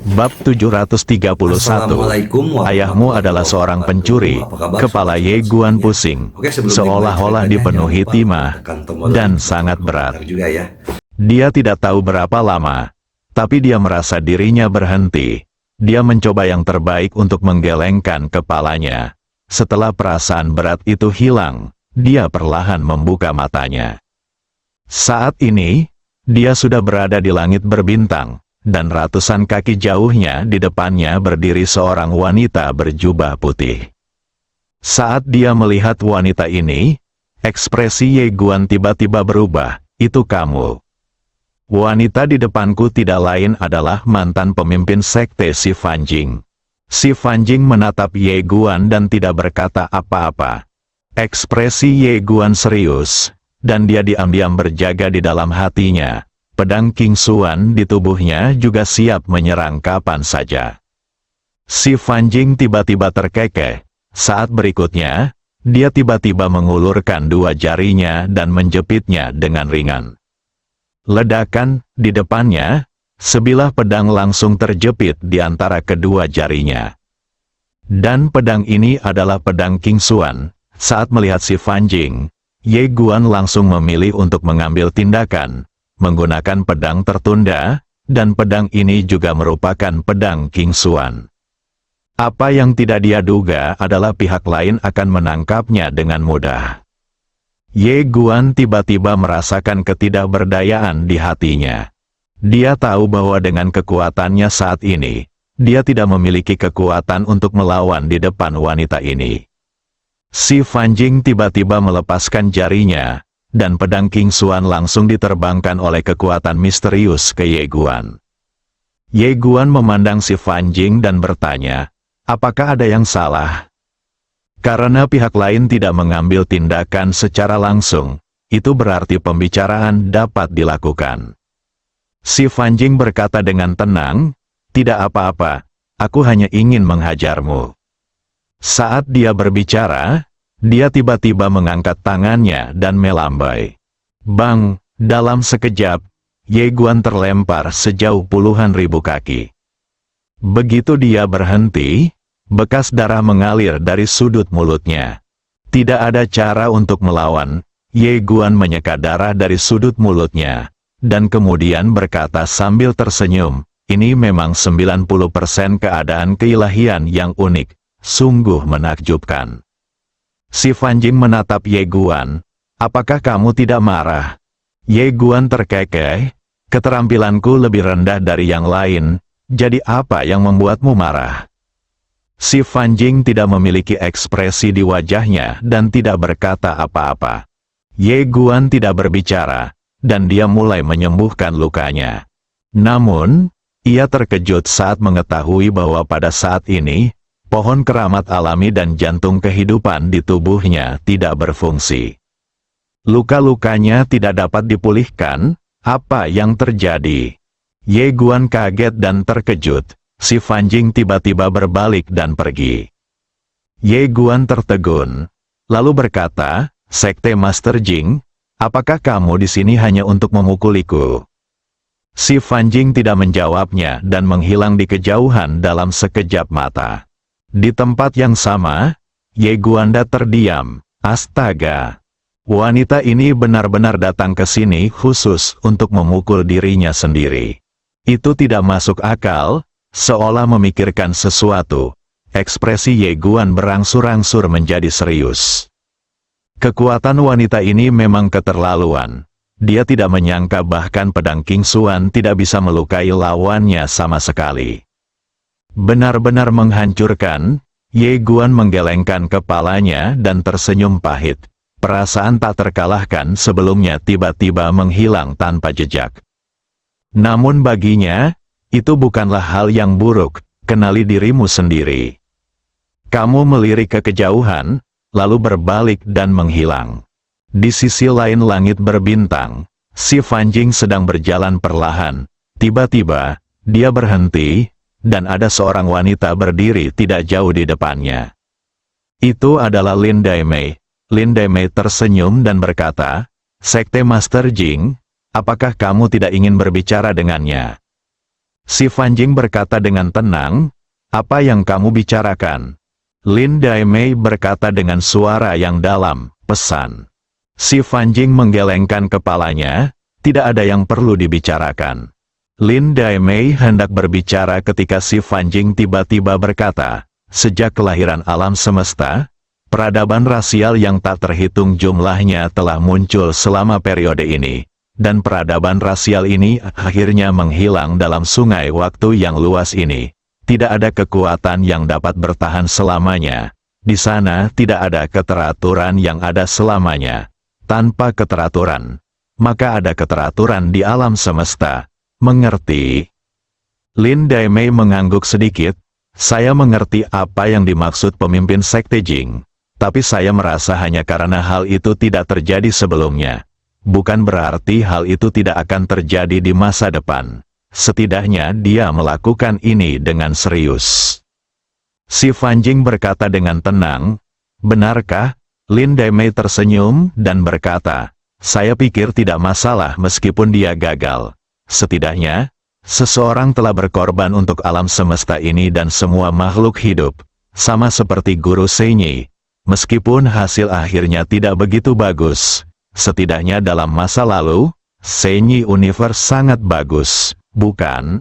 Bab 731. Ayahmu adalah seorang pencuri. Kepala Ye Guan pusing, seolah-olah dipenuhi timah, dan sangat berat. Dia tidak tahu berapa lama, tapi dia merasa dirinya berhenti. Dia mencoba yang terbaik untuk menggelengkan kepalanya. Setelah perasaan berat itu hilang, dia perlahan membuka matanya. Saat ini, dia sudah berada di langit berbintang, dan ratusan kaki jauhnya di depannya berdiri seorang wanita berjubah putih. Saat dia melihat wanita ini, ekspresi Ye Guan tiba-tiba berubah. Itu kamu. Wanita di depanku tidak lain adalah mantan pemimpin sekte Si Fanjing. Si Fanjing menatap Ye Guan dan tidak berkata apa-apa. Ekspresi Ye Guan serius, dan dia diam-diam berjaga di dalam hatinya. Pedang King Xuan di tubuhnya juga siap menyerang kapan saja. Si Fanjing tiba-tiba terkekeh. Saat berikutnya, dia tiba-tiba mengulurkan dua jarinya dan menjepitnya dengan ringan. Ledakan, di depannya, sebilah pedang langsung terjepit di antara kedua jarinya. Dan pedang ini adalah pedang King Xuan. Saat melihat si Fanjing, Ye Guan langsung memilih untuk mengambil tindakan, menggunakan pedang tertunda, dan pedang ini juga merupakan pedang King Xuan. Apa yang tidak dia duga adalah pihak lain akan menangkapnya dengan mudah. Ye Guan tiba-tiba merasakan ketidakberdayaan di hatinya. Dia tahu bahwa dengan kekuatannya saat ini, dia tidak memiliki kekuatan untuk melawan di depan wanita ini. Si Fanjing tiba-tiba melepaskan jarinya, dan pedang King Xuan langsung diterbangkan oleh kekuatan misterius ke Ye Guan. Ye Guan memandang si Fanjing dan bertanya, apakah ada yang salah? Karena pihak lain tidak mengambil tindakan secara langsung, itu berarti pembicaraan dapat dilakukan. Si Fanjing berkata dengan tenang, tidak apa-apa, aku hanya ingin menghajarmu. Saat dia berbicara, dia tiba-tiba mengangkat tangannya dan melambai. Bang, dalam sekejap, Ye Guan terlempar sejauh puluhan ribu kaki. Begitu dia berhenti, bekas darah mengalir dari sudut mulutnya. Tidak ada cara untuk melawan. Ye Guan menyeka darah dari sudut mulutnya, dan kemudian berkata sambil tersenyum, ini memang 90% keadaan keilahian yang unik, sungguh menakjubkan. Si Fanjing menatap Ye Guan, apakah kamu tidak marah? Ye Guan terkekeh, keterampilanku lebih rendah dari yang lain, jadi apa yang membuatmu marah? Si Fanjing tidak memiliki ekspresi di wajahnya dan tidak berkata apa-apa. Ye Guan tidak berbicara, dan dia mulai menyembuhkan lukanya. Namun, ia terkejut saat mengetahui bahwa pada saat ini, pohon keramat alami dan jantung kehidupan di tubuhnya tidak berfungsi. Luka-lukanya tidak dapat dipulihkan. Apa yang terjadi? Ye Guan kaget dan terkejut. Si Fanjing tiba-tiba berbalik dan pergi. Ye Guan tertegun, lalu berkata, Sekte Master Jing, apakah kamu di sini hanya untuk memukuliku? Si Fanjing tidak menjawabnya dan menghilang di kejauhan dalam sekejap mata. Di tempat yang sama, Ye Guanda terdiam. Astaga! Wanita ini benar-benar datang ke sini khusus untuk memukul dirinya sendiri. Itu tidak masuk akal, seolah memikirkan sesuatu. Ekspresi Ye Guan berangsur-angsur menjadi serius. Kekuatan wanita ini memang keterlaluan. Dia tidak menyangka bahkan pedang King Xuan tidak bisa melukai lawannya sama sekali. Benar-benar menghancurkan. Ye Guan menggelengkan kepalanya dan tersenyum pahit. Perasaan tak terkalahkan sebelumnya tiba-tiba menghilang tanpa jejak. Namun baginya, itu bukanlah hal yang buruk. Kenali dirimu sendiri. Kamu melirik ke kejauhan, lalu berbalik dan menghilang. Di sisi lain langit berbintang, si Fanjing sedang berjalan perlahan. Tiba-tiba, dia berhenti, dan ada seorang wanita berdiri tidak jauh di depannya. Itu adalah Lin Daimei. Lin Daimei tersenyum dan berkata, Sekte Master Jing, apakah kamu tidak ingin berbicara dengannya? Si Fanjing berkata dengan tenang, "Apa yang kamu bicarakan?" Lin Daimei berkata dengan suara yang dalam, "Pesan." Si Fanjing menggelengkan kepalanya, tidak ada yang perlu dibicarakan. Lin Daimei hendak berbicara ketika si Fanjing tiba-tiba berkata, "Sejak kelahiran alam semesta, peradaban rasial yang tak terhitung jumlahnya telah muncul selama periode ini. Dan peradaban rasial ini akhirnya menghilang dalam sungai waktu yang luas ini. Tidak ada kekuatan yang dapat bertahan selamanya. Di sana tidak ada keteraturan yang ada selamanya. Tanpa keteraturan, maka ada keteraturan di alam semesta. Mengerti?" Lin Daimei mengangguk sedikit. "Saya mengerti apa yang dimaksud pemimpin Sekte Jing. Tapi saya merasa hanya karena hal itu tidak terjadi sebelumnya. Bukan berarti hal itu tidak akan terjadi di masa depan. Setidaknya dia melakukan ini dengan serius." Si Fanjing berkata dengan tenang, "Benarkah?" Lin Daimei tersenyum dan berkata, "Saya pikir tidak masalah meskipun dia gagal. Setidaknya, seseorang telah berkorban untuk alam semesta ini dan semua makhluk hidup, sama seperti Guru Senyi. Meskipun hasil akhirnya tidak begitu bagus, setidaknya dalam masa lalu, Senyi Universe sangat bagus, bukan?"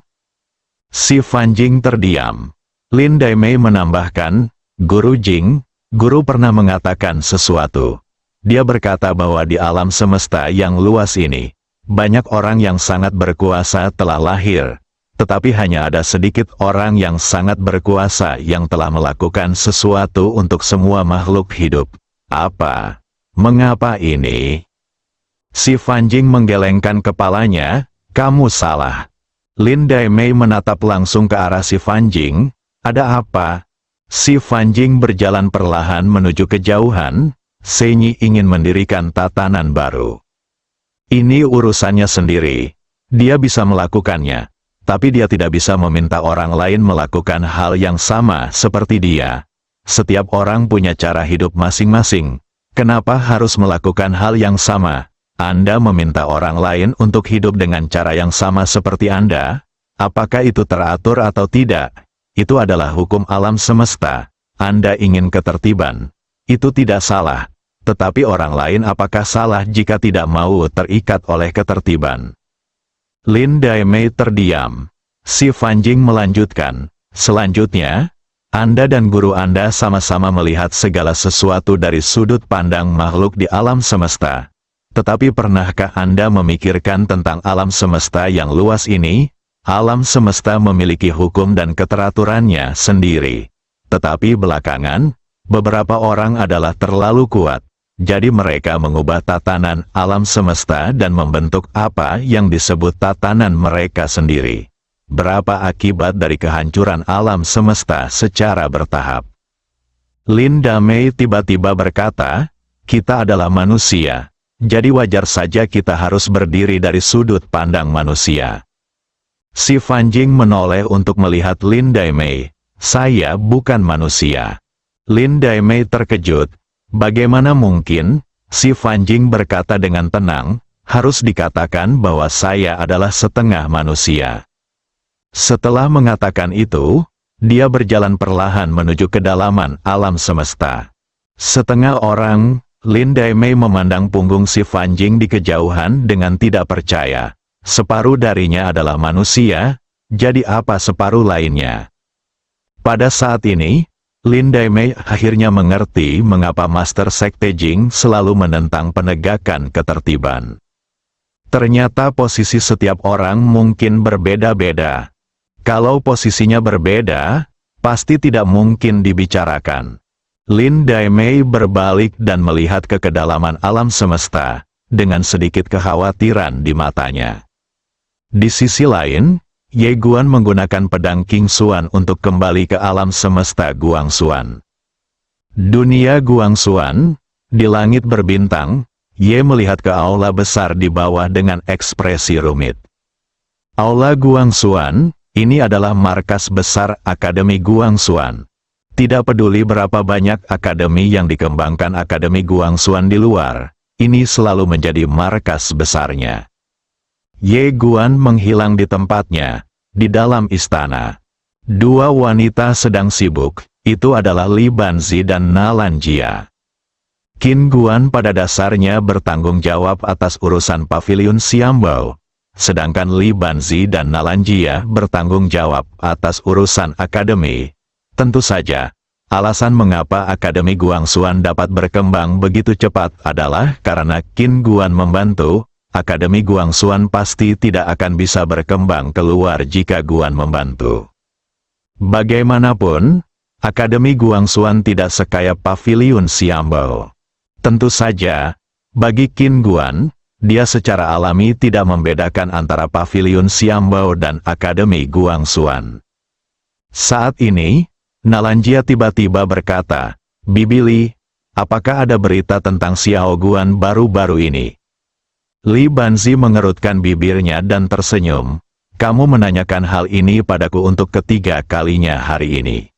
Si Fanjing terdiam. Lin Daimei menambahkan, "Guru Jing, guru pernah mengatakan sesuatu. Dia berkata bahwa di alam semesta yang luas ini, banyak orang yang sangat berkuasa telah lahir, tetapi hanya ada sedikit orang yang sangat berkuasa yang telah melakukan sesuatu untuk semua makhluk hidup. Apa? Mengapa ini?" Si Fanjing menggelengkan kepalanya, "Kamu salah." Lin Daimei menatap langsung ke arah si Fanjing. "Ada apa?" Si Fanjing berjalan perlahan menuju kejauhan. Senyi ingin mendirikan tatanan baru. Ini urusannya sendiri. Dia bisa melakukannya, tapi dia tidak bisa meminta orang lain melakukan hal yang sama seperti dia. Setiap orang punya cara hidup masing-masing. Kenapa harus melakukan hal yang sama? Anda meminta orang lain untuk hidup dengan cara yang sama seperti Anda? Apakah itu teratur atau tidak? Itu adalah hukum alam semesta. Anda ingin ketertiban. Itu tidak salah. Tetapi orang lain apakah salah jika tidak mau terikat oleh ketertiban? Lin Daimei terdiam. Si Fanjing melanjutkan, "Selanjutnya, Anda dan guru Anda sama-sama melihat segala sesuatu dari sudut pandang makhluk di alam semesta. Tetapi pernahkah Anda memikirkan tentang alam semesta yang luas ini? Alam semesta memiliki hukum dan keteraturannya sendiri. Tetapi belakangan, beberapa orang adalah terlalu kuat. Jadi mereka mengubah tatanan alam semesta dan membentuk apa yang disebut tatanan mereka sendiri. Berapa akibat dari kehancuran alam semesta secara bertahap?" Lin Daimei tiba-tiba berkata, "Kita adalah manusia. Jadi wajar saja kita harus berdiri dari sudut pandang manusia." Si Fanjing menoleh untuk melihat Lin Daimei. "Saya bukan manusia." Lin Daimei terkejut. "Bagaimana mungkin?" Si Fanjing berkata dengan tenang, "Harus dikatakan bahwa saya adalah setengah manusia." Setelah mengatakan itu, dia berjalan perlahan menuju kedalaman alam semesta. Setengah orang, Lin Daimei memandang punggung si Fanjing di kejauhan dengan tidak percaya. Separuh darinya adalah manusia, jadi apa separuh lainnya? Pada saat ini, Lin Daimei akhirnya mengerti mengapa Master Sekte Jing selalu menentang penegakan ketertiban. Ternyata posisi setiap orang mungkin berbeda-beda. Kalau posisinya berbeda, pasti tidak mungkin dibicarakan. Lin Daimei berbalik dan melihat ke kedalaman alam semesta, dengan sedikit kekhawatiran di matanya. Di sisi lain, Ye Guan menggunakan pedang King Xuan untuk kembali ke alam semesta Guangxuan. Dunia Guangxuan, di langit berbintang, Ye melihat ke aula besar di bawah dengan ekspresi rumit. Aula Guangxuan, ini adalah markas besar Akademi Guangxuan. Tidak peduli berapa banyak akademi yang dikembangkan Akademi Guangxuan di luar, ini selalu menjadi markas besarnya. Ye Guan menghilang di tempatnya. di dalam istana. Dua wanita sedang sibuk, itu adalah Li Banzi dan Nalanjia. Qin Guan pada dasarnya bertanggung jawab atas urusan pavilion Xiambao, sedangkan Li Banzi dan Nalanjia bertanggung jawab atas urusan akademi. Tentu saja, alasan mengapa Akademi Guangxuan dapat berkembang begitu cepat adalah karena Qin Guan membantu. Akademi Guangxuan pasti tidak akan bisa berkembang keluar jika Guan membantu. Bagaimanapun, Akademi Guangxuan tidak sekaya pavilion Xiambao. Tentu saja, bagi Qin Guan, dia secara alami tidak membedakan antara pavilion Xiambao dan Akademi Guangxuan. Saat ini, Nalanjia tiba-tiba berkata, "Bibi Li, apakah ada berita tentang Xiao Guan baru-baru ini?" Li Banzi mengerutkan bibirnya dan tersenyum. "Kamu menanyakan hal ini padaku untuk ketiga kalinya hari ini."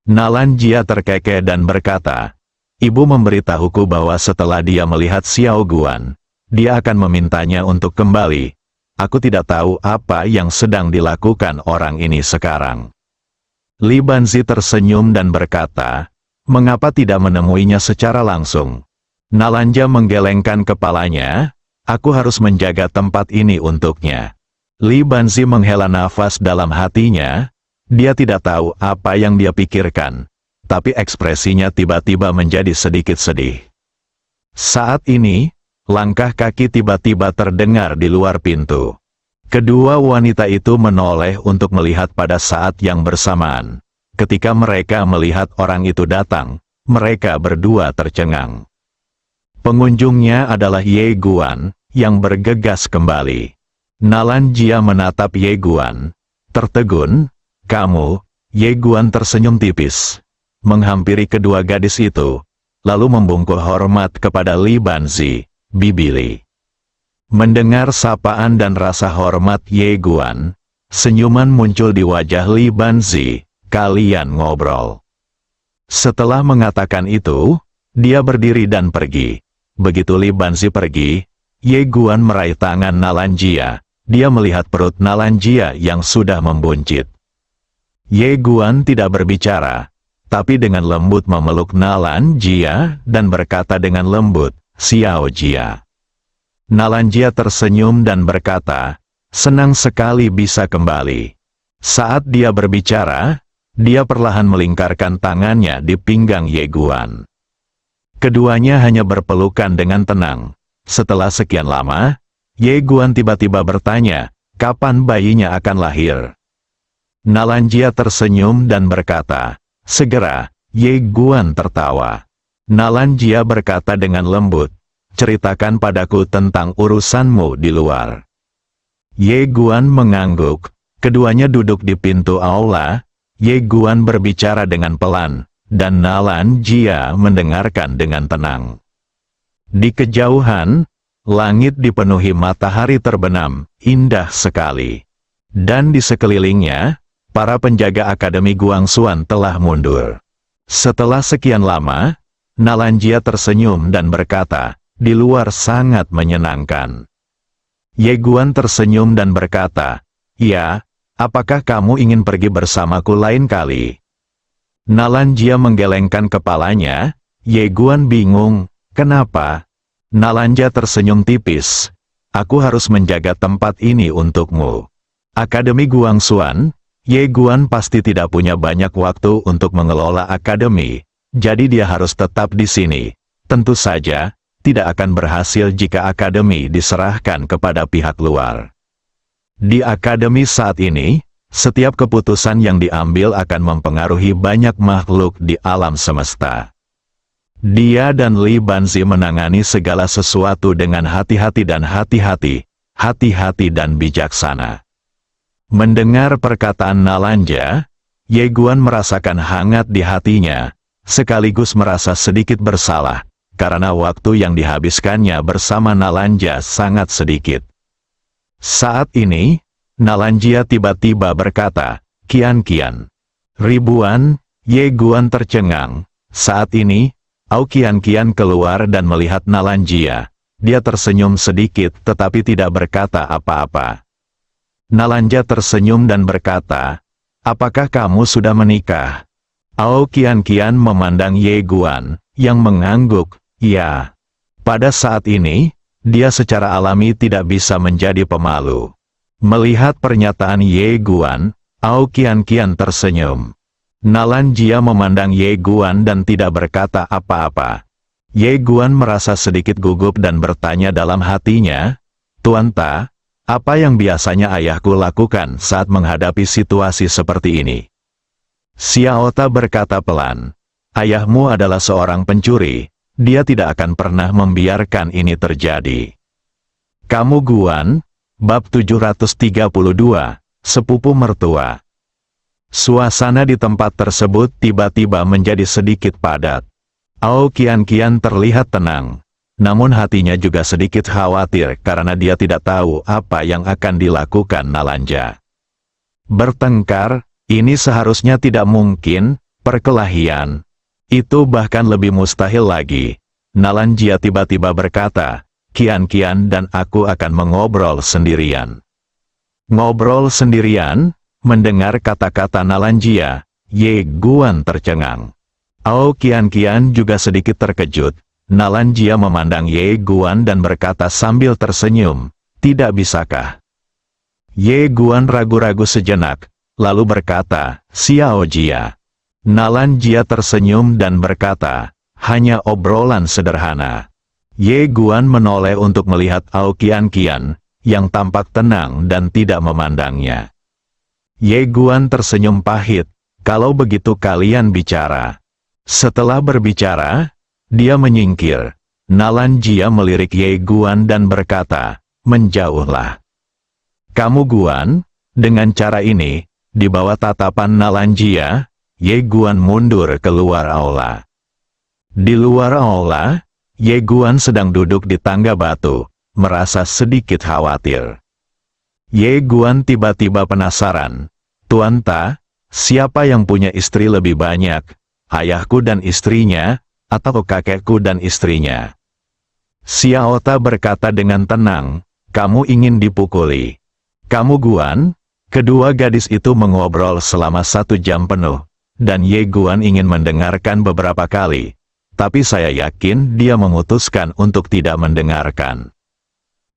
Nalanjia terkekeh dan berkata, "Ibu memberitahuku bahwa setelah dia melihat Xiao Guan, dia akan memintanya untuk kembali. Aku tidak tahu apa yang sedang dilakukan orang ini sekarang." Li Banzi tersenyum dan berkata, "Mengapa tidak menemuinya secara langsung?" Nalanjia menggelengkan kepalanya, "Aku harus menjaga tempat ini untuknya." Li Banzi menghela nafas dalam hatinya, dia tidak tahu apa yang dia pikirkan, tapi ekspresinya tiba-tiba menjadi sedikit sedih. Saat ini, langkah kaki tiba-tiba terdengar di luar pintu. Kedua wanita itu menoleh untuk melihat pada saat yang bersamaan. Ketika mereka melihat orang itu datang, mereka berdua tercengang. Pengunjungnya adalah Ye Guan, yang bergegas kembali. Nalanjia menatap Ye Guan, tertegun. "Kamu?" Ye Guan tersenyum tipis, menghampiri kedua gadis itu, lalu membungkuk hormat kepada Li Banzi, "Bibi Li." Mendengar sapaan dan rasa hormat Ye Guan, senyuman muncul di wajah Li Banzi, "Kalian ngobrol." Setelah mengatakan itu, dia berdiri dan pergi. Begitu Li Banzi pergi, Ye Guan meraih tangan Nalanjia. Dia melihat perut Nalanjia yang sudah membuncit. Ye Guan tidak berbicara, tapi dengan lembut memeluk Nalanjia dan berkata dengan lembut, "Xiao Jia." Nalanjia tersenyum dan berkata, "Senang sekali bisa kembali." Saat dia berbicara, dia perlahan melingkarkan tangannya di pinggang Ye Guan. Keduanya hanya berpelukan dengan tenang. Setelah sekian lama, Ye Guan tiba-tiba bertanya, "Kapan bayinya akan lahir?" Nalanjia tersenyum dan berkata, "Segera." Ye Guan tertawa. Nalanjia berkata dengan lembut, "Ceritakan padaku tentang urusanmu di luar." Ye Guan mengangguk. Keduanya duduk di pintu aula. Ye Guan berbicara dengan pelan, dan Nalanjia mendengarkan dengan tenang. Di kejauhan, langit dipenuhi matahari terbenam, indah sekali. Dan di sekelilingnya, para penjaga Akademi Guangxuan telah mundur. Setelah sekian lama, Nalanjia tersenyum dan berkata, "Di luar sangat menyenangkan." Ye Guan tersenyum dan berkata, "Ya, apakah kamu ingin pergi bersamaku lain kali?" Nalanjia menggelengkan kepalanya. Ye Guan bingung, "Kenapa?" Nalanjia tersenyum tipis, "Aku harus menjaga tempat ini untukmu." Akademi Guangxuan, Ye Guan pasti tidak punya banyak waktu untuk mengelola akademi, jadi dia harus tetap di sini. Tentu saja, tidak akan berhasil jika akademi diserahkan kepada pihak luar. Di akademi saat ini, setiap keputusan yang diambil akan mempengaruhi banyak makhluk di alam semesta. Dia dan Li Banzi menangani segala sesuatu dengan hati-hati dan hati-hati dan bijaksana. Mendengar perkataan Nalanjia, Ye Guan merasakan hangat di hatinya, sekaligus merasa sedikit bersalah, karena waktu yang dihabiskannya bersama Nalanjia sangat sedikit. Saat ini, Nalanjia tiba-tiba berkata, "Kian-kian." Ribuan, Ye Guan tercengang. Saat ini, Kian-kian keluar dan melihat Nalanjia. Dia tersenyum sedikit tetapi tidak berkata apa-apa. Nalanja tersenyum dan berkata, apakah kamu sudah menikah? Ao Qian memandang Ye Guan, yang mengangguk, ya. Pada saat ini, dia secara alami tidak bisa menjadi pemalu. Melihat pernyataan Ye Guan, Ao Qian tersenyum. Nalanjia memandang Ye Guan dan tidak berkata apa-apa. Ye Guan merasa sedikit gugup dan bertanya dalam hatinya, Tuan Ta, apa yang biasanya ayahku lakukan saat menghadapi situasi seperti ini? Xiao Ta berkata pelan, ayahmu adalah seorang pencuri, dia tidak akan pernah membiarkan ini terjadi. Kamu Guan, bab 732, sepupu mertua. Suasana di tempat tersebut tiba-tiba menjadi sedikit padat. Ao Qian terlihat tenang, namun hatinya juga sedikit khawatir karena dia tidak tahu apa yang akan dilakukan Nalanja. Bertengkar, ini seharusnya tidak mungkin, perkelahian. Itu bahkan lebih mustahil lagi. Nalanjia tiba-tiba berkata, Qian dan aku akan mengobrol sendirian. Ngobrol sendirian? Mendengar kata-kata Nalanjia, Ye Guan tercengang. Ao Qian juga sedikit terkejut. Nalanjia memandang Ye Guan dan berkata sambil tersenyum, tidak bisakah? Ye Guan ragu-ragu sejenak, lalu berkata, Xiao Jia. Nalanjia tersenyum dan berkata, hanya obrolan sederhana. Ye Guan menoleh untuk melihat Ao Qian, yang tampak tenang dan tidak memandangnya. Ye Guan tersenyum pahit, kalau begitu kalian bicara. Setelah berbicara, dia menyingkir. Nalanjia melirik Ye Guan dan berkata, menjauhlah. Kamu Guan, dengan cara ini, di bawah tatapan Nalanjia, Ye Guan mundur keluar aula. Di luar aula, Ye Guan sedang duduk di tangga batu, merasa sedikit khawatir. Ye Guan tiba-tiba penasaran. Tuan Ta, siapa yang punya istri lebih banyak? Ayahku dan istrinya, atau kakekku dan istrinya? Xiao Ta berkata dengan tenang, kamu ingin dipukuli. Kamu Guan? Kedua gadis itu mengobrol selama 1 jam penuh, dan Ye Guan ingin mendengarkan beberapa kali. Tapi saya yakin dia memutuskan untuk tidak mendengarkan.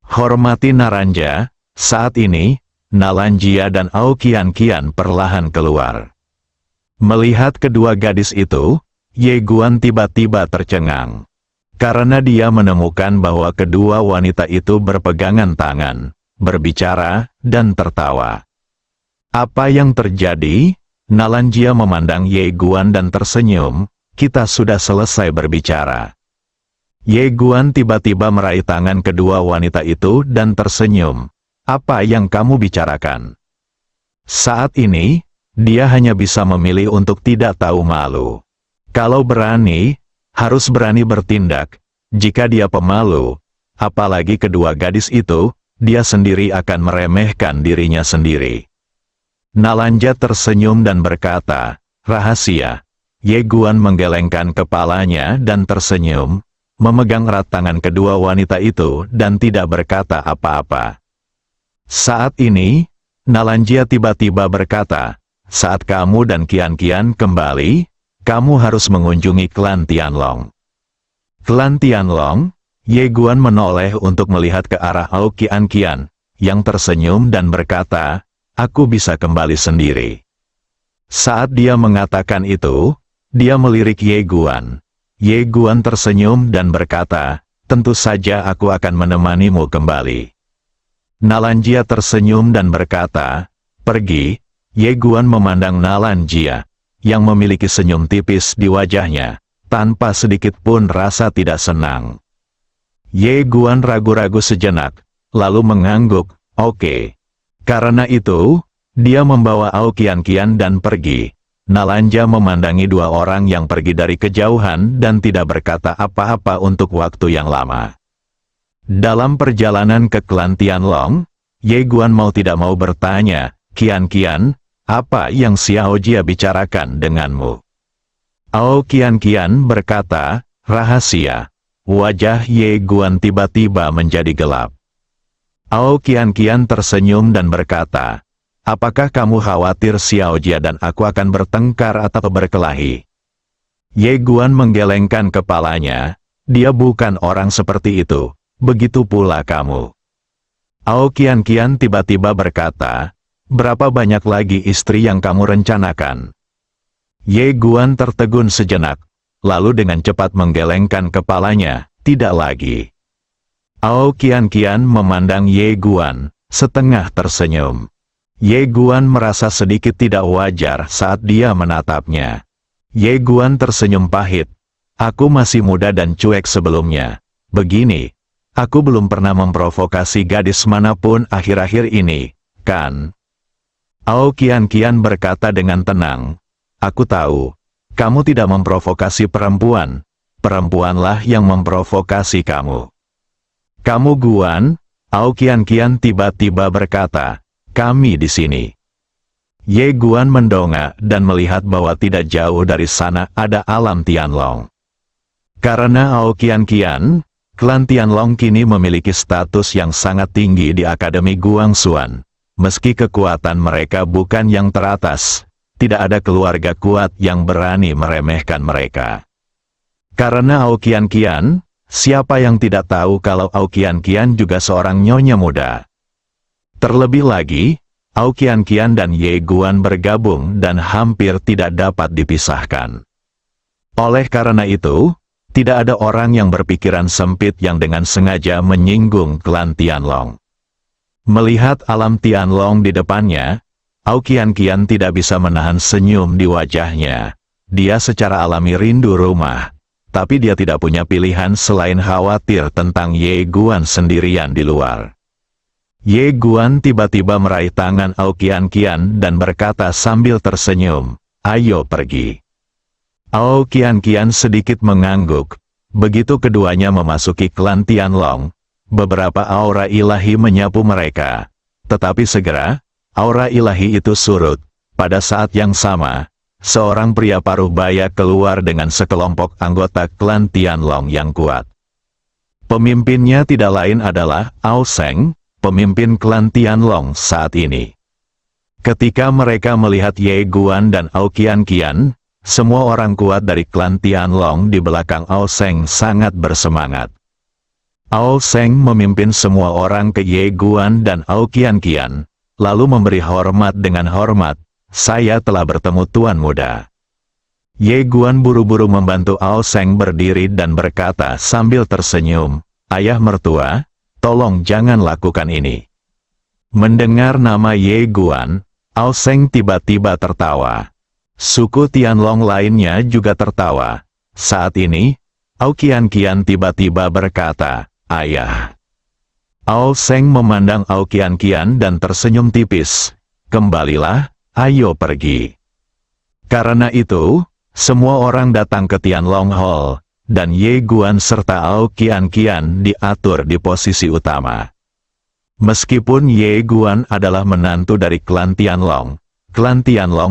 Hormati Naranja, saat ini, Nalanjia dan Ao Qian perlahan keluar. Melihat kedua gadis itu, Ye Guan tiba-tiba tercengang. Karena dia menemukan bahwa kedua wanita itu berpegangan tangan, berbicara, dan tertawa. Apa yang terjadi? Nalanjia memandang Ye Guan dan tersenyum, kita sudah selesai berbicara. Ye Guan tiba-tiba meraih tangan kedua wanita itu dan tersenyum. Apa yang kamu bicarakan? Saat ini, dia hanya bisa memilih untuk tidak tahu malu. Kalau berani, harus berani bertindak. Jika dia pemalu, apalagi kedua gadis itu, dia sendiri akan meremehkan dirinya sendiri. Nalanja tersenyum dan berkata, rahasia. Ye Guan menggelengkan kepalanya dan tersenyum, memegang erat tangan kedua wanita itu dan tidak berkata apa-apa. Saat ini, Nalanjia tiba-tiba berkata, saat kamu dan Qian kembali, kamu harus mengunjungi klan Tianlong. Klan Tianlong? Ye Guan menoleh untuk melihat ke arah Ao Qian, yang tersenyum dan berkata, aku bisa kembali sendiri. Saat dia mengatakan itu, dia melirik Ye Guan. Ye Guan tersenyum dan berkata, tentu saja aku akan menemanimu kembali. Nalanjia tersenyum dan berkata, pergi. Ye Guan memandang Nalanjia, yang memiliki senyum tipis di wajahnya, tanpa sedikit pun rasa tidak senang. Ye Guan ragu-ragu sejenak, lalu mengangguk, oke. Karena itu, dia membawa Ao Qian dan pergi. Nalanja memandangi dua orang yang pergi dari kejauhan dan tidak berkata apa-apa untuk waktu yang lama. Dalam perjalanan ke klan Tianlong, Ye Guan mau tidak mau bertanya, Qian, apa yang Xiao Jia bicarakan denganmu? Ao Qian berkata, rahasia. Wajah Ye Guan tiba-tiba menjadi gelap. Ao Qian tersenyum dan berkata, apakah kamu khawatir Xiao Jia dan aku akan bertengkar atau berkelahi? Ye Guan menggelengkan kepalanya, dia bukan orang seperti itu, begitu pula kamu. Ao Qian tiba-tiba berkata, berapa banyak lagi istri yang kamu rencanakan? Ye Guan tertegun sejenak, lalu dengan cepat menggelengkan kepalanya, tidak lagi. Ao Qian memandang Ye Guan, setengah tersenyum. Ye Guan merasa sedikit tidak wajar saat dia menatapnya. Ye Guan tersenyum pahit. Aku masih muda dan cuek sebelumnya. Begini, aku belum pernah memprovokasi gadis manapun akhir-akhir ini, kan? Ao Qian berkata dengan tenang. Aku tahu, kamu tidak memprovokasi perempuan. Perempuanlah yang memprovokasi kamu. Kamu Guan? Ao Qian tiba-tiba berkata, kami di sini. Ye Guan mendongak dan melihat bahwa tidak jauh dari sana ada alam Tianlong. Karena Ao Qian, klan Tianlong kini memiliki status yang sangat tinggi di Akademi Guangxuan. Meski kekuatan mereka bukan yang teratas, tidak ada keluarga kuat yang berani meremehkan mereka. Karena Ao Qian, siapa yang tidak tahu kalau Ao Qian juga seorang nyonya muda? Terlebih lagi, Ao Qian dan Ye Guan bergabung dan hampir tidak dapat dipisahkan. Oleh karena itu, tidak ada orang yang berpikiran sempit yang dengan sengaja menyinggung klan Tianlong. Melihat alam Tianlong di depannya, Ao Qian tidak bisa menahan senyum di wajahnya. Dia secara alami rindu rumah, tapi dia tidak punya pilihan selain khawatir tentang Ye Guan sendirian di luar. Ye Guan tiba-tiba meraih tangan Ao Qian dan berkata sambil tersenyum, ayo pergi. Ao Qian sedikit mengangguk. Begitu keduanya memasuki klan Tianlong, beberapa aura ilahi menyapu mereka. Tetapi segera, aura ilahi itu surut. Pada saat yang sama, seorang pria paruh baya keluar dengan sekelompok anggota klan Tianlong yang kuat. Pemimpinnya tidak lain adalah Ao Seng, pemimpin klan Tianlong saat ini. Ketika mereka melihat Ye Guan dan Ao Qian, semua orang kuat dari klan Tianlong di belakang Ao Seng sangat bersemangat. Ao Seng memimpin semua orang ke Ye Guan dan Ao Qian, lalu memberi hormat dengan hormat, saya telah bertemu Tuan Muda. Ye Guan buru-buru membantu Ao Seng berdiri dan berkata sambil tersenyum, ayah mertua, tolong jangan lakukan ini. Mendengar nama Ye Guan, Ao Seng tiba-tiba tertawa. Suku Tianlong lainnya juga tertawa. Saat ini, Ao Qian tiba-tiba berkata, ayah. Ao Seng memandang Ao Qian dan tersenyum tipis. Kembalilah, ayo pergi. Karena itu, semua orang datang ke Tianlong Hall, dan Ye Guan serta Ao Qian diatur di posisi utama. Meskipun Ye Guan adalah menantu dari klan Tianlong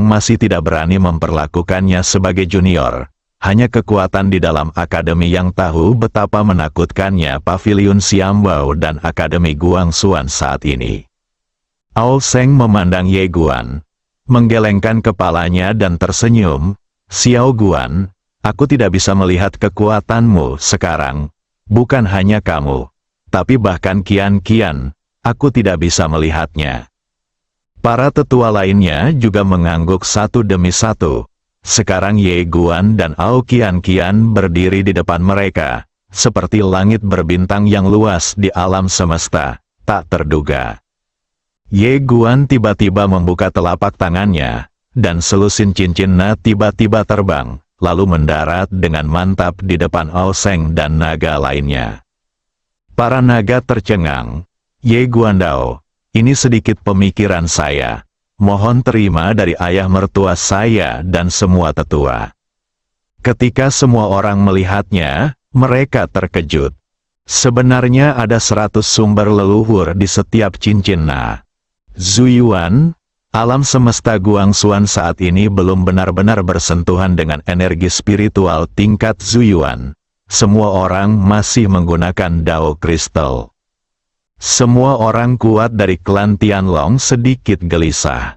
masih tidak berani memperlakukannya sebagai junior. Hanya kekuatan di dalam akademi yang tahu betapa menakutkannya Paviliun Xiambao dan Akademi Guangxuan saat ini. Ao Seng memandang Ye Guan, menggelengkan kepalanya dan tersenyum, Xiao Guan, aku tidak bisa melihat kekuatanmu sekarang. Bukan hanya kamu, tapi bahkan Qian, aku tidak bisa melihatnya. Para tetua lainnya juga mengangguk satu demi satu. Sekarang Ye Guan dan Ao Qian berdiri di depan mereka, seperti langit berbintang yang luas di alam semesta, tak terduga. Ye Guan tiba-tiba membuka telapak tangannya, dan selusin cincinnya tiba-tiba terbang, lalu mendarat dengan mantap di depan Ao Seng dan naga lainnya. Para naga tercengang. Ye Guandao, ini sedikit pemikiran saya. Mohon terima dari ayah mertua saya dan semua tetua. Ketika semua orang melihatnya, mereka terkejut. Sebenarnya ada 100 sumber leluhur di setiap cincinnya. Zuyuan, alam semesta Guangxuan saat ini belum benar-benar bersentuhan dengan energi spiritual tingkat Zuyuan. Semua orang masih menggunakan Dao Kristal. Semua orang kuat dari klan Tianlong sedikit gelisah.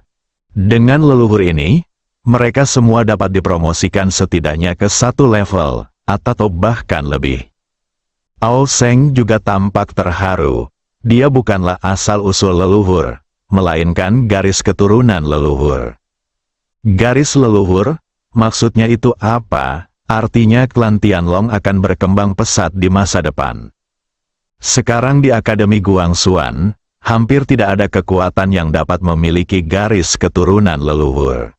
Dengan leluhur ini, mereka semua dapat dipromosikan setidaknya ke satu level, atau bahkan lebih. Ao Seng juga tampak terharu. Dia bukanlah asal-usul leluhur, melainkan garis keturunan leluhur. Garis leluhur, maksudnya itu apa? Artinya klan Tianlong akan berkembang pesat di masa depan. Sekarang di Akademi Guangxuan, hampir tidak ada kekuatan yang dapat memiliki garis keturunan leluhur.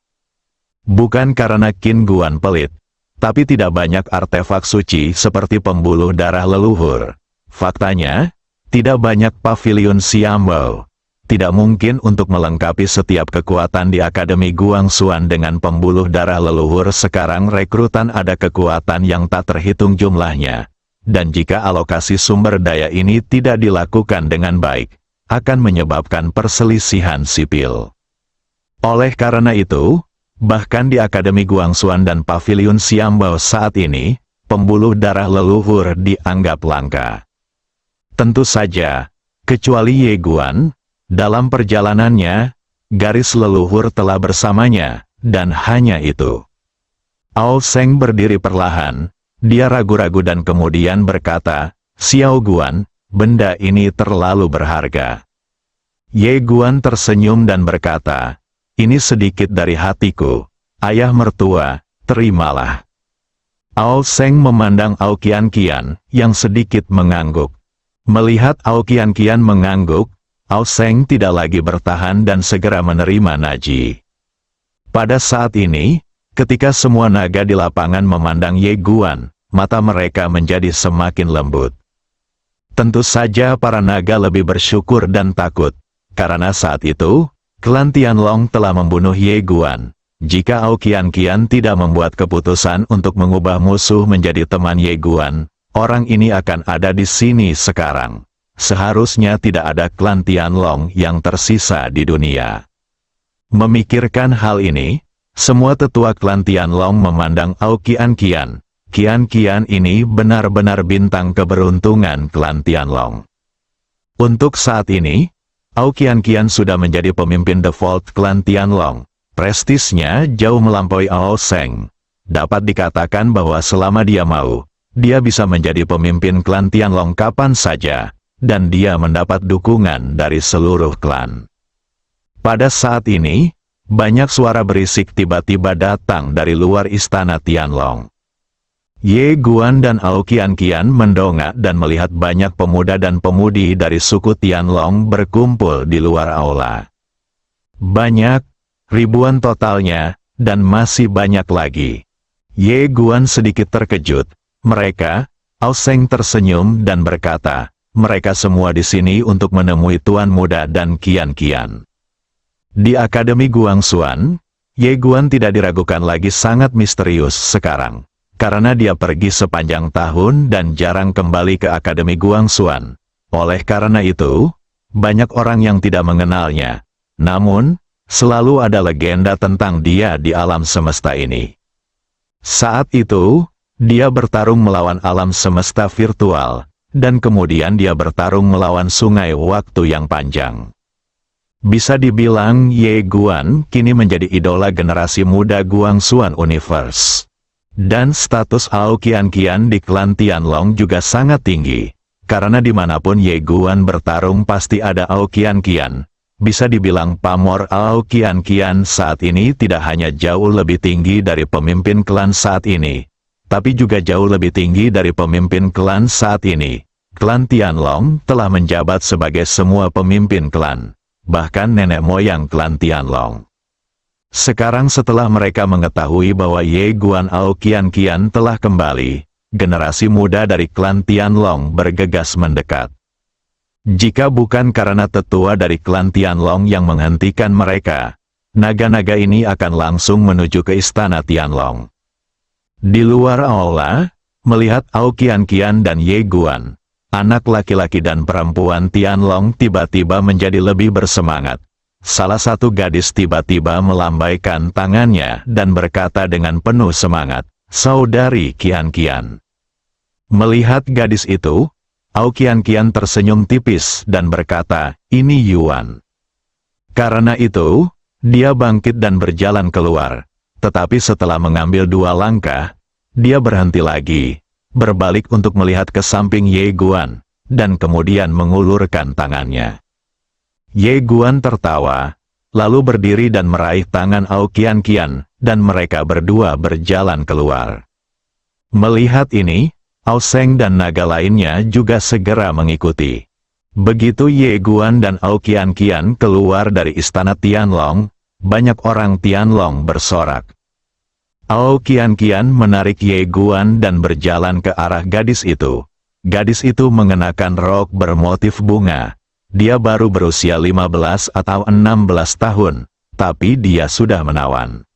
Bukan karena Qin Guan pelit, tapi tidak banyak artefak suci seperti pembuluh darah leluhur. Faktanya, tidak banyak pavilion Xiambao. Tidak mungkin untuk melengkapi setiap kekuatan di Akademi Guangxuan dengan pembuluh darah leluhur. Sekarang rekrutan ada kekuatan yang tak terhitung jumlahnya. Dan jika alokasi sumber daya ini tidak dilakukan dengan baik, akan menyebabkan perselisihan sipil. Oleh karena itu, bahkan di Akademi Guangxuan dan Pavilion Xiambao saat ini, pembuluh darah leluhur dianggap langka. Tentu saja, kecuali Ye Guan, dalam perjalanannya, garis leluhur telah bersamanya, dan hanya itu. Ao Seng berdiri perlahan. Dia ragu-ragu dan kemudian berkata, "Xiao Guan, benda ini terlalu berharga." Ye Guan tersenyum dan berkata, "Ini sedikit dari hatiku, ayah mertua, terimalah." Ao Seng memandang Ao Qianqian, yang sedikit mengangguk. Melihat Ao Qianqian mengangguk, Ao Seng tidak lagi bertahan dan segera menerima Naji. Pada saat ini, ketika semua naga di lapangan memandang Ye Guan, mata mereka menjadi semakin lembut. Tentu saja para naga lebih bersyukur dan takut, karena saat itu, klan Tianlong telah membunuh Ye Guan. Jika Ao Qianqian tidak membuat keputusan untuk mengubah musuh menjadi teman Ye Guan, orang ini akan ada di sini sekarang. Seharusnya tidak ada klan Tianlong yang tersisa di dunia. Memikirkan hal ini, semua tetua klan Tianlong memandang Ao Qianqian. Qianqian ini benar-benar bintang keberuntungan klan Tianlong. Untuk saat ini, Ao Qianqian sudah menjadi pemimpin default klan Tianlong. Prestisnya jauh melampaui Ao Seng. Dapat dikatakan bahwa selama dia mau, dia bisa menjadi pemimpin klan Tianlong kapan saja, dan dia mendapat dukungan dari seluruh klan. Pada saat ini, banyak suara berisik tiba-tiba datang dari luar istana Tianlong. Ye Guan dan Ao Qianqian mendongak dan melihat banyak pemuda dan pemudi dari suku Tianlong berkumpul di luar aula. Banyak, ribuan totalnya, dan masih banyak lagi. Ye Guan sedikit terkejut. Mereka, Ao Seng tersenyum dan berkata, "Mereka semua di sini untuk menemui Tuan Muda dan Qianqian." Di Akademi Guangxuan, Ye Guan tidak diragukan lagi sangat misterius sekarang. Karena dia pergi sepanjang tahun dan jarang kembali ke Akademi Guangxuan. Oleh karena itu, banyak orang yang tidak mengenalnya. Namun, selalu ada legenda tentang dia di alam semesta ini. Saat itu, dia bertarung melawan alam semesta virtual, dan kemudian dia bertarung melawan sungai waktu yang panjang. Bisa dibilang Ye Guan kini menjadi idola generasi muda Guangxuan Universe. Dan status Ao Qianqian di klan Tianlong juga sangat tinggi. Karena dimanapun Ye Guan bertarung pasti ada Ao Qianqian. Bisa dibilang pamor Ao Qianqian saat ini tidak hanya jauh lebih tinggi dari pemimpin klan saat ini, tapi juga jauh lebih tinggi dari pemimpin klan saat ini. Klan Tianlong telah menjabat sebagai semua pemimpin klan. Bahkan nenek moyang klan Tianlong. Sekarang setelah mereka mengetahui bahwa Ye Guan Ao Qianqian telah kembali, generasi muda dari klan Tianlong bergegas mendekat. Jika bukan karena tetua dari klan Tianlong yang menghentikan mereka, naga-naga ini akan langsung menuju ke istana Tianlong. Di luar aula, melihat Ao Qianqian dan Ye Guan, anak laki-laki dan perempuan Tianlong tiba-tiba menjadi lebih bersemangat. Salah satu gadis tiba-tiba melambaikan tangannya dan berkata dengan penuh semangat, "Saudari Qianqian." Melihat gadis itu, Aoqian tersenyum tipis dan berkata, "Ini Yuan." Karena itu, dia bangkit dan berjalan keluar. Tetapi setelah mengambil 2 langkah, dia berhenti lagi, berbalik untuk melihat ke samping Ye Guan, dan kemudian mengulurkan tangannya. Ye Guan tertawa, lalu berdiri dan meraih tangan Aoqian, dan mereka berdua berjalan keluar. Melihat ini, Ao Seng dan naga lainnya juga segera mengikuti. Begitu Ye Guan dan Aoqian keluar dari istana Tianlong, banyak orang Tianlong bersorak. Aoqian menarik Ye Guan dan berjalan ke arah gadis itu. Gadis itu mengenakan rok bermotif bunga. Dia baru berusia 15 atau 16 tahun, tapi dia sudah menawan.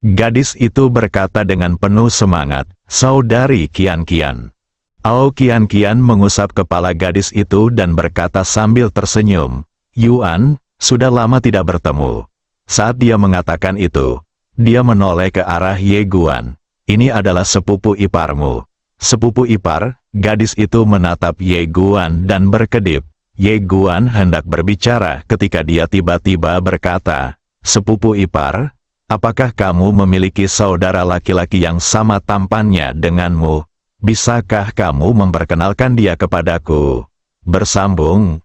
Gadis itu berkata dengan penuh semangat, "Saudari Qian." Aoqian mengusap kepala gadis itu dan berkata sambil tersenyum, "Yuan, sudah lama tidak bertemu." Saat dia mengatakan itu, dia menoleh ke arah Ye Guan. "Ini adalah sepupu iparmu." "Sepupu ipar?" Gadis itu menatap Ye Guan dan berkedip. Ye Guan hendak berbicara ketika dia tiba-tiba berkata, "Sepupu ipar? Apakah kamu memiliki saudara laki-laki yang sama tampannya denganmu? Bisakah kamu memperkenalkan dia kepadaku?" Bersambung,